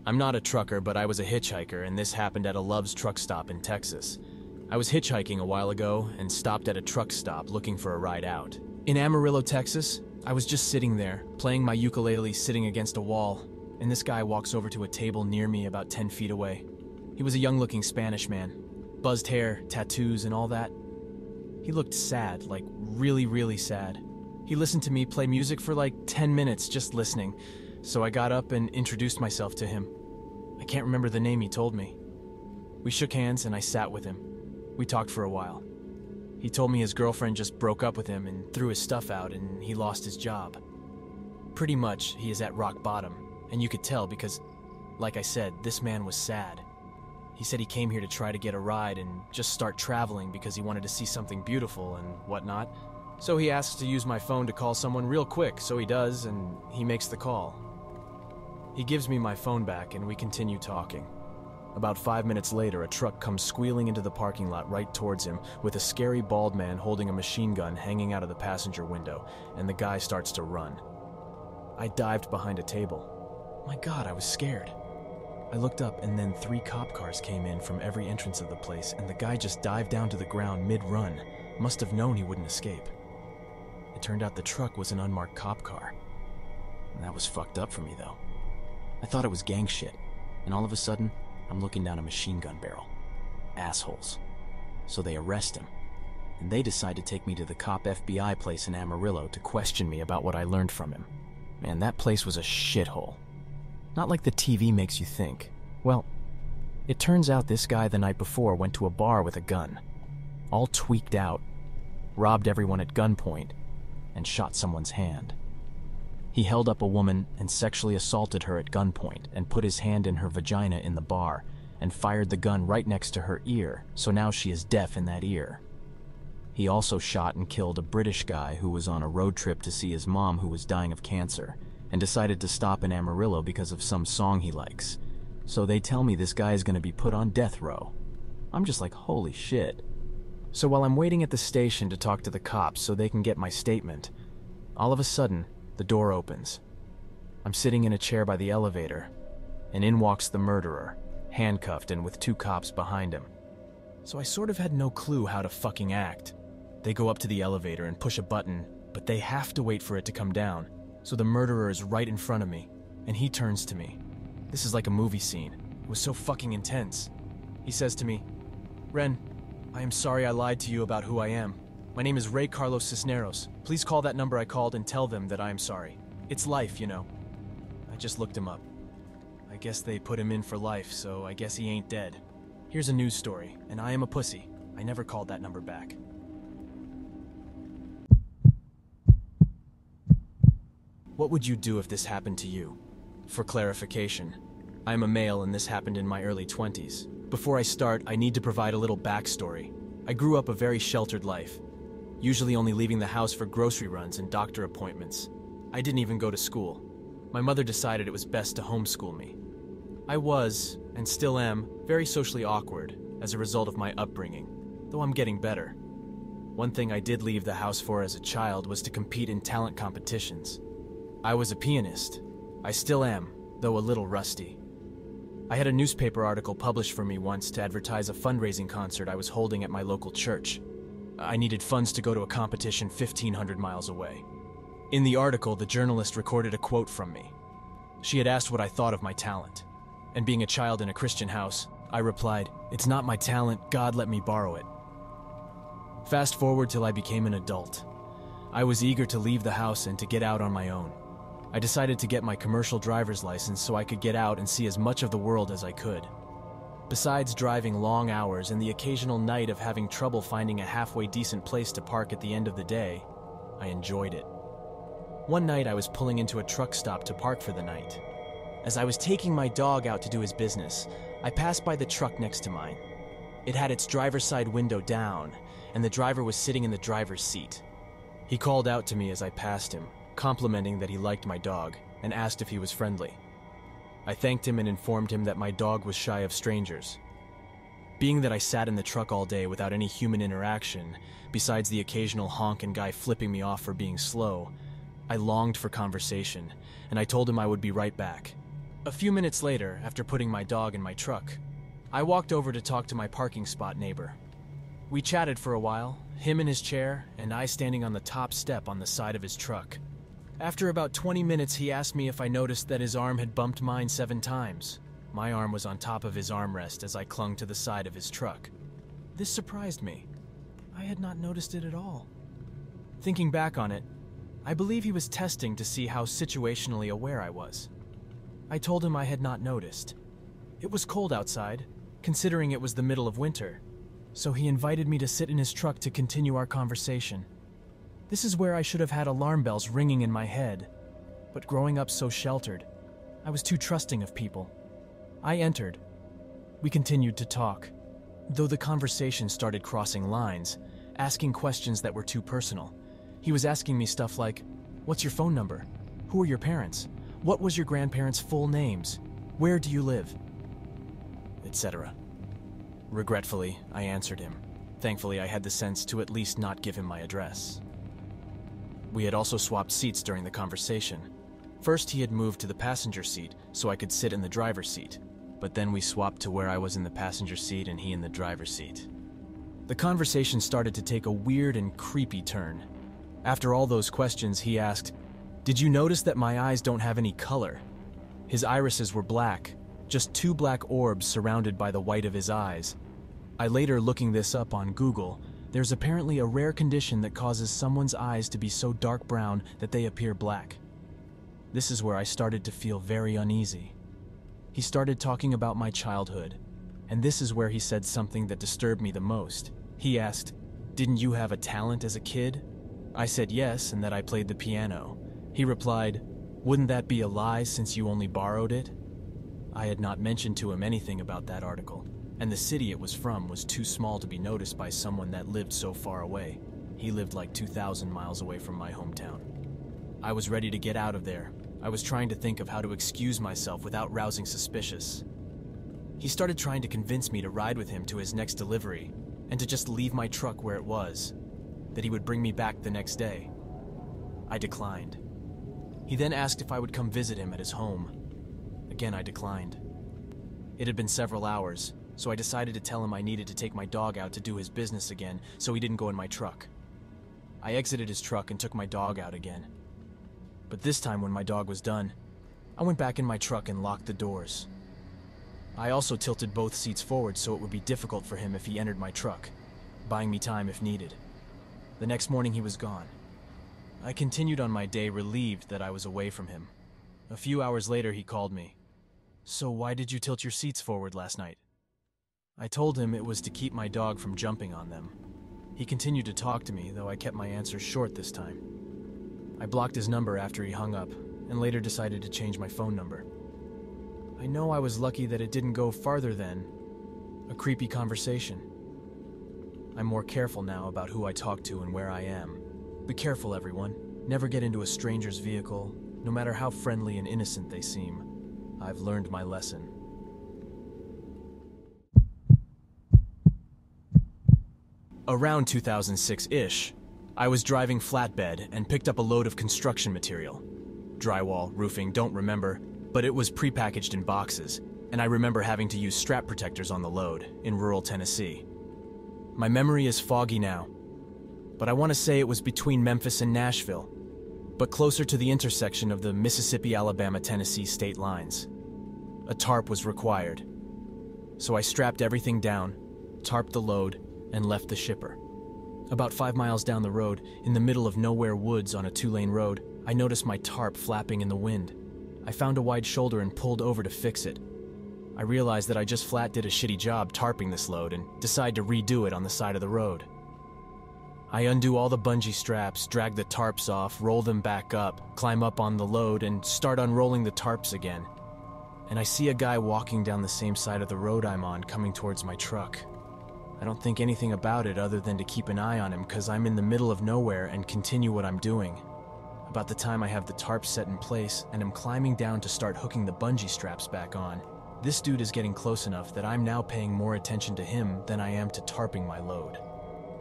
I'm not a trucker, but I was a hitchhiker, and this happened at a Love's truck stop in Texas. I was hitchhiking a while ago and stopped at a truck stop looking for a ride out. In Amarillo, Texas, I was just sitting there, playing my ukulele sitting against a wall, and this guy walks over to a table near me about 10 feet away. He was a young-looking Spanish man, buzzed hair, tattoos, and all that. He looked sad, like really, really sad. He listened to me play music for like 10 minutes just listening, so I got up and introduced myself to him. I can't remember the name he told me. We shook hands and I sat with him. We talked for a while. He told me his girlfriend just broke up with him and threw his stuff out and he lost his job. Pretty much, he is at rock bottom, and you could tell because, like I said, this man was sad. He said he came here to try to get a ride and just start traveling because he wanted to see something beautiful and whatnot. So he asks to use my phone to call someone real quick, so he does, and he makes the call. He gives me my phone back and we continue talking. About 5 minutes later, a truck comes squealing into the parking lot right towards him with a scary bald man holding a machine gun hanging out of the passenger window, and the guy starts to run. I dived behind a table. My God, I was scared. I looked up and then 3 cop cars came in from every entrance of the place, and the guy just dived down to the ground mid-run. Must have known he wouldn't escape. It turned out the truck was an unmarked cop car. And that was fucked up for me, though. I thought it was gang shit, and all of a sudden, I'm looking down a machine gun barrel. Assholes. So they arrest him, and they decide to take me to the cop FBI place in Amarillo to question me about what I learned from him. Man, that place was a shithole. Not like the TV makes you think. Well, it turns out this guy the night before went to a bar with a gun, all tweaked out, robbed everyone at gunpoint, and shot someone's hand. He held up a woman and sexually assaulted her at gunpoint and put his hand in her vagina in the bar and fired the gun right next to her ear, so now she is deaf in that ear. He also shot and killed a British guy who was on a road trip to see his mom who was dying of cancer and decided to stop in Amarillo because of some song he likes. So they tell me this guy is going to be put on death row. I'm just like, holy shit. So while I'm waiting at the station to talk to the cops so they can get my statement, all of a sudden, the door opens. I'm sitting in a chair by the elevator, and in walks the murderer, handcuffed and with 2 cops behind him. So I sort of had no clue how to fucking act. They go up to the elevator and push a button, but they have to wait for it to come down. So the murderer is right in front of me, and he turns to me. This is like a movie scene. It was so fucking intense. He says to me, "Ren, I am sorry I lied to you about who I am. My name is Ray Carlos Cisneros. Please call that number I called and tell them that I am sorry. It's life, you know." I just looked him up. I guess they put him in for life, so I guess he ain't dead. Here's a news story, and I am a pussy. I never called that number back. What would you do if this happened to you? For clarification, I am a male and this happened in my early 20s. Before I start, I need to provide a little backstory. I grew up a very sheltered life, usually only leaving the house for grocery runs and doctor appointments. I didn't even go to school. My mother decided it was best to homeschool me. I was, and still am, very socially awkward as a result of my upbringing, though I'm getting better. One thing I did leave the house for as a child was to compete in talent competitions. I was a pianist. I still am, though a little rusty. I had a newspaper article published for me once to advertise a fundraising concert I was holding at my local church. I needed funds to go to a competition 1,500 miles away. In the article, the journalist recorded a quote from me. She had asked what I thought of my talent, and being a child in a Christian house, I replied, "It's not my talent, God let me borrow it." Fast forward till I became an adult. I was eager to leave the house and to get out on my own. I decided to get my commercial driver's license so I could get out and see as much of the world as I could. Besides driving long hours and the occasional night of having trouble finding a halfway decent place to park at the end of the day, I enjoyed it. One night I was pulling into a truck stop to park for the night. As I was taking my dog out to do his business, I passed by the truck next to mine. It had its driver's side window down, and the driver was sitting in the driver's seat. He called out to me as I passed him, complimenting that he liked my dog, and asked if he was friendly. I thanked him and informed him that my dog was shy of strangers. Being that I sat in the truck all day without any human interaction, besides the occasional honk and guy flipping me off for being slow, I longed for conversation, and I told him I would be right back. A few minutes later, after putting my dog in my truck, I walked over to talk to my parking spot neighbor. We chatted for a while, him in his chair and I standing on the top step on the side of his truck. After about 20 minutes, he asked me if I noticed that his arm had bumped mine 7 times. My arm was on top of his armrest as I clung to the side of his truck. This surprised me. I had not noticed it at all. Thinking back on it, I believe he was testing to see how situationally aware I was. I told him I had not noticed. It was cold outside, considering it was the middle of winter, so he invited me to sit in his truck to continue our conversation. This is where I should have had alarm bells ringing in my head, but growing up so sheltered, I was too trusting of people. I entered. We continued to talk, though the conversation started crossing lines, asking questions that were too personal. He was asking me stuff like, "What's your phone number? Who are your parents? What was your grandparents' full names? Where do you live?" etc. Regretfully, I answered him. Thankfully, I had the sense to at least not give him my address. We had also swapped seats during the conversation. First, he had moved to the passenger seat so I could sit in the driver's seat, but then we swapped to where I was in the passenger seat and he in the driver's seat. The conversation started to take a weird and creepy turn. After all those questions, he asked, "Did you notice that my eyes don't have any color?" His irises were black, just 2 black orbs surrounded by the white of his eyes. I later looking this up on Google, there's apparently a rare condition that causes someone's eyes to be so dark brown that they appear black. This is where I started to feel very uneasy. He started talking about my childhood, and this is where he said something that disturbed me the most. He asked, "Didn't you have a talent as a kid?" I said yes, and that I played the piano. He replied, "Wouldn't that be a lie since you only borrowed it?" I had not mentioned to him anything about that article, and the city it was from was too small to be noticed by someone that lived so far away. He lived like 2,000 miles away from my hometown. I was ready to get out of there. I was trying to think of how to excuse myself without rousing suspicious. He started trying to convince me to ride with him to his next delivery and to just leave my truck where it was, that he would bring me back the next day. I declined. He then asked if I would come visit him at his home. Again, I declined. It had been several hours, so I decided to tell him I needed to take my dog out to do his business again so he didn't go in my truck. I exited his truck and took my dog out again. But this time when my dog was done, I went back in my truck and locked the doors. I also tilted both seats forward so it would be difficult for him if he entered my truck, buying me time if needed. The next morning he was gone. I continued on my day relieved that I was away from him. A few hours later he called me. "So why did you tilt your seats forward last night?" I told him it was to keep my dog from jumping on them. He continued to talk to me, though I kept my answers short this time. I blocked his number after he hung up, and later decided to change my phone number. I know I was lucky that it didn't go farther than a creepy conversation. I'm more careful now about who I talk to and where I am. Be careful, everyone. Never get into a stranger's vehicle, no matter how friendly and innocent they seem. I've learned my lesson. Around 2006-ish, I was driving flatbed and picked up a load of construction material. Drywall, roofing, don't remember, but it was prepackaged in boxes, and I remember having to use strap protectors on the load in rural Tennessee. My memory is foggy now, but I want to say it was between Memphis and Nashville, but closer to the intersection of the Mississippi-Alabama-Tennessee state lines. A tarp was required, so I strapped everything down, tarped the load, and left the shipper. About 5 miles down the road, in the middle of nowhere woods on a 2-lane road, I noticed my tarp flapping in the wind. I found a wide shoulder and pulled over to fix it. I realized that I just flat did a shitty job tarping this load and decided to redo it on the side of the road. I undo all the bungee straps, drag the tarps off, roll them back up, climb up on the load, and start unrolling the tarps again. And I see a guy walking down the same side of the road I'm on coming towards my truck. I don't think anything about it other than to keep an eye on him because I'm in the middle of nowhere and continue what I'm doing. About the time I have the tarp set in place and am climbing down to start hooking the bungee straps back on, this dude is getting close enough that I'm now paying more attention to him than I am to tarping my load.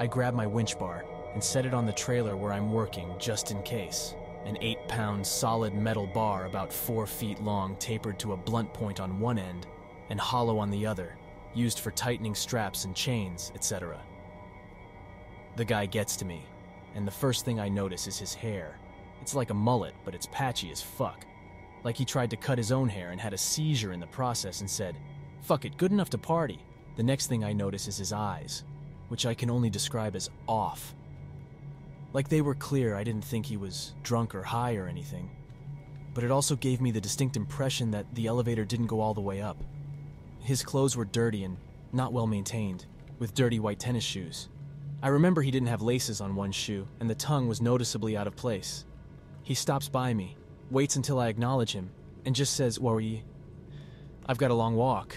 I grab my winch bar and set it on the trailer where I'm working just in case. an 8-pound solid metal bar about 4 feet long tapered to a blunt point on one end and hollow on the other, used for tightening straps and chains, etc. The guy gets to me, and the first thing I notice is his hair. It's like a mullet, but it's patchy as fuck. Like he tried to cut his own hair and had a seizure in the process and said, "Fuck it, good enough to party." The next thing I notice is his eyes, which I can only describe as off. Like they were clear, I didn't think he was drunk or high or anything. But it also gave me the distinct impression that the elevator didn't go all the way up. His clothes were dirty and not well maintained, with dirty white tennis shoes. I remember he didn't have laces on one shoe, and the tongue was noticeably out of place. He stops by me, waits until I acknowledge him, and just says, "What were you?" "I've got a long walk."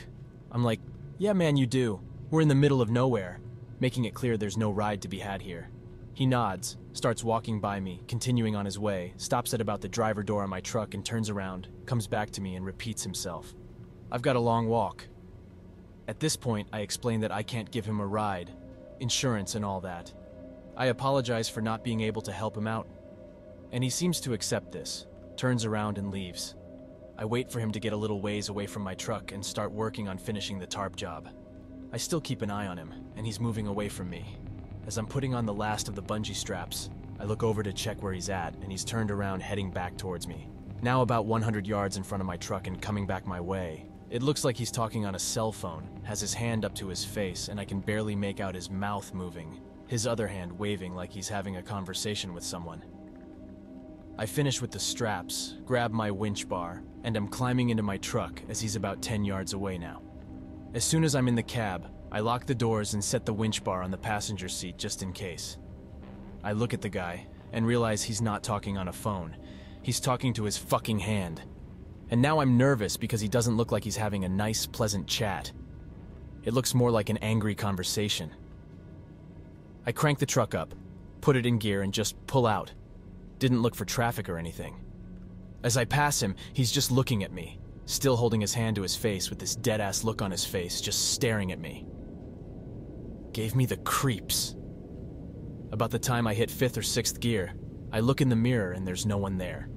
I'm like, "Yeah man, you do. We're in the middle of nowhere," making it clear there's no ride to be had here. He nods, starts walking by me, continuing on his way, stops at about the driver door of my truck and turns around, comes back to me and repeats himself. "I've got a long walk." At this point, I explain that I can't give him a ride, insurance and all that. I apologize for not being able to help him out, and he seems to accept this, turns around and leaves. I wait for him to get a little ways away from my truck and start working on finishing the tarp job. I still keep an eye on him, and he's moving away from me. As I'm putting on the last of the bungee straps, I look over to check where he's at, and he's turned around heading back towards me. Now about 100 yards in front of my truck and coming back my way. It looks like he's talking on a cell phone, has his hand up to his face, and I can barely make out his mouth moving, his other hand waving like he's having a conversation with someone. I finish with the straps, grab my winch bar, and am climbing into my truck as he's about 10 yards away now. As soon as I'm in the cab, I lock the doors and set the winch bar on the passenger seat just in case. I look at the guy and realize he's not talking on a phone. He's talking to his fucking hand. And now I'm nervous because he doesn't look like he's having a nice, pleasant chat. It looks more like an angry conversation. I crank the truck up, put it in gear, and just pull out. Didn't look for traffic or anything. As I pass him, he's just looking at me, still holding his hand to his face with this dead-ass look on his face, just staring at me. Gave me the creeps. About the time I hit 5th or 6th gear, I look in the mirror and there's no one there.